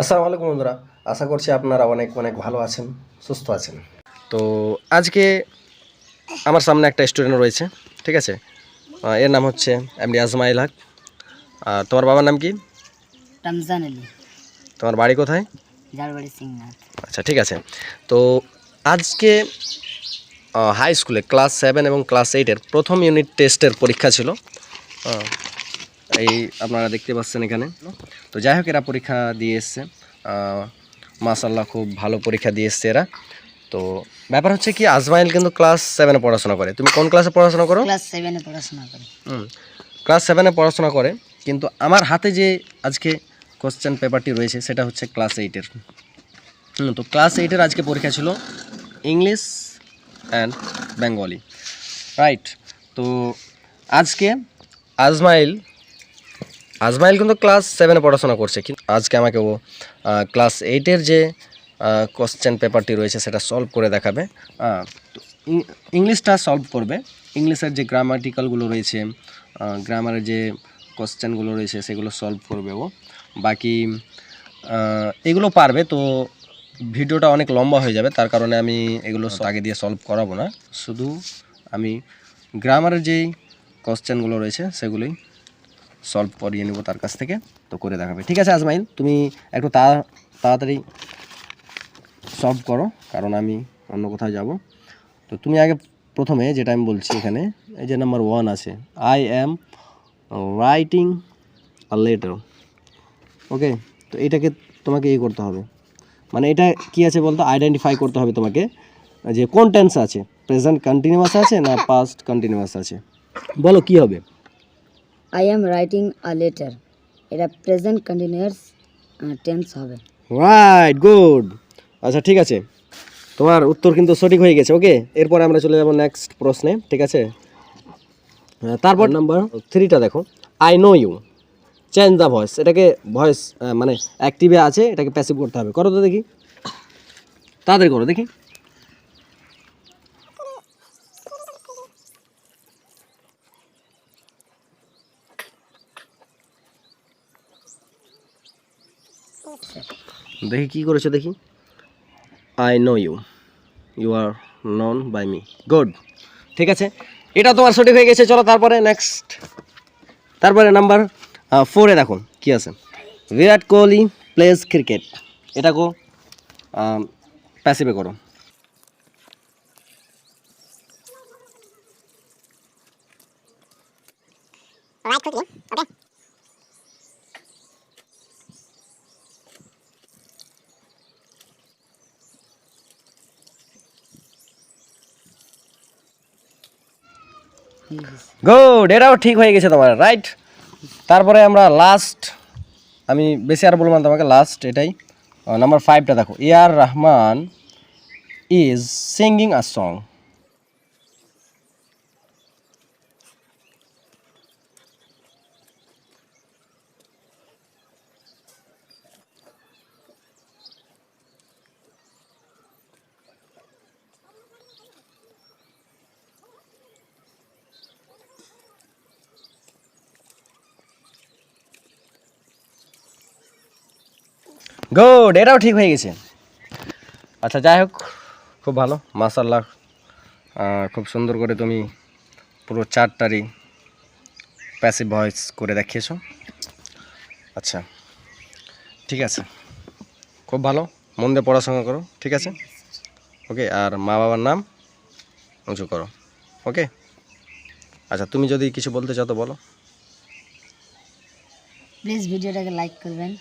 আসসালামু আলাইকুম বন্ধুরা, আশা করছি আপনারা অনেক অনেক ভালো আছেন, সুস্থ আছেন। তো আজকে আমার সামনে একটা স্টুডেন্ট রয়েছে, ঠিক আছে। এর নাম হচ্ছে এমডি আজমাইল হক। আর তোমার বাবার নাম কি? রমজান আলী। তোমার বাড়ি কোথায়? জালবাড়ি সিংনাথ। আচ্ছা, ঠিক আছে। তো আজকে হাই স্কুলে ক্লাস 7 এবং ক্লাস 8-এর প্রথম ইউনিট টেস্টের পরীক্ষা ছিল। এই আপনারা দেখতে পাচ্ছেন এখানে। তো যাই হোক, এরা পরীক্ষা দিয়ে এসছে, মাশাআল্লাহ খুব ভালো পরীক্ষা দিয়ে এসছে এরা। তো ব্যাপার হচ্ছে কি, আজমাইল কিন্তু ক্লাস 7-এ পড়াশোনা করে। তুমি কোন ক্লাসে পড়াশোনা করো? ক্লাস 7-এ পড়াশোনা করি। ক্লাস 7-এ পড়াশোনা করে, কিন্তু আমার হাতে যে আজকে কোশ্চেন পেপারটি রয়েছে সেটা হচ্ছে ক্লাস 8-এর। তো ক্লাস 8-এর আজকে পরীক্ষা ছিল ইংলিশ অ্যান্ড বেঙ্গলি, রাইট। তো আজকে আজমাইল কিন্তু ক্লাস 7-এ পড়াশোনা করছে, কিন্তু আজকে আমাকে ও ক্লাস 8-এর যে কোশ্চেন পেপারটি রয়েছে সেটা সলভ করে দেখাবে। তো ইংলিশটা সলভ করবে। ইংলিশের যে গ্রামাটিক্যালগুলো রয়েছে, গ্রামারের যে কোশ্চেনগুলো রয়েছে সেগুলো সলভ করবে ও। বাকি এগুলো পারবে। তো ভিডিওটা অনেক লম্বা হয়ে যাবে, তার কারণে আমি এগুলো আগে দিয়ে সলভ করাবো না। শুধু আমি গ্রামারের যেই কোশ্চেনগুলো রয়েছে সেগুলোই সলভ করিয়ে নেব তার কাছ থেকে, তো করে দেখাবে। ঠিক আছে আজমাইল, তুমি একটু তাড়াতাড়ি সলভ করো, কারণ আমি অন্য কোথাও যাব। তো তুমি আগে প্রথমে যেটা আমি বলছি এখানে, এই যে নাম্বার 1 আছে, I am writing a letter. Okay, তো এটাকে তোমাকে করতে হবে, মানে এটা কি আছে বলতো, আইডেন্টিফাই করতে হবে তোমাকে যে কোন টেন্স আছে, প্রেজেন্ট কন্টিনিউয়াস আছে না পাস্ট কন্টিনিউয়াস আছে। বলো কি হবে? I am writing a letter, এটা প্রেজেন্ট কন্টিনিউয়াস টেন্স হবে। Right, good. আচ্ছা, ঠিক আছে, তোমার উত্তর কিন্তু সঠিক হয়ে গেছে। ওকে, এরপরে আমরা চলে যাব নেক্সট প্রশ্নে, ঠিক আছে। তারপর নাম্বার 3টা দেখো, I know you, change the voice. এটাকে ভয়েস মানে অ্যাক্টিভে আছে, এটাকে প্যাসিভ করতে হবে। করো তো দেখি, তাড়াতাড়ি করো দেখি। দেখি কি করেছো দেখি। I know you, you are known by me. Good, ঠিক আছে, এটা তোমার সঠিক হয়ে গেছে। চলো তারপরে নেক্সট, তারপরে নাম্বার 4-এ দেখো কি আছে, বিরাট কোহলি প্লেস ক্রিকেট। এটাকে প্যাসিভে করো। গুড, এটাও ঠিক হয়ে গেছে তোমার, রাইট। তারপরে আমরা লাস্ট, আমি বেশি আর বলবো না তোমাকে, লাস্ট এটাই, নাম্বার 5টা দেখো, A R Rahman is singing a song. Good, এটাও ঠিক হয়ে গেছে। আচ্ছা, যাই হোক, খুব ভালো, মাশাআল্লাহ। খুব সুন্দর করে তুমি পুরো 4টারই প্যাসিভ ভয়েস করে দেখিয়েছো। আচ্ছা, ঠিক আছে, খুব ভালো, মন দিয়ে পড়াশোনা করো, ঠিক আছে। ওকে, আর মা বাবার নাম উঁচু করো। ওকে, আচ্ছা, তুমি যদি কিছু বলতে চাও তো বলো। প্লিজ ভিডিওটাকে লাইক করবেন।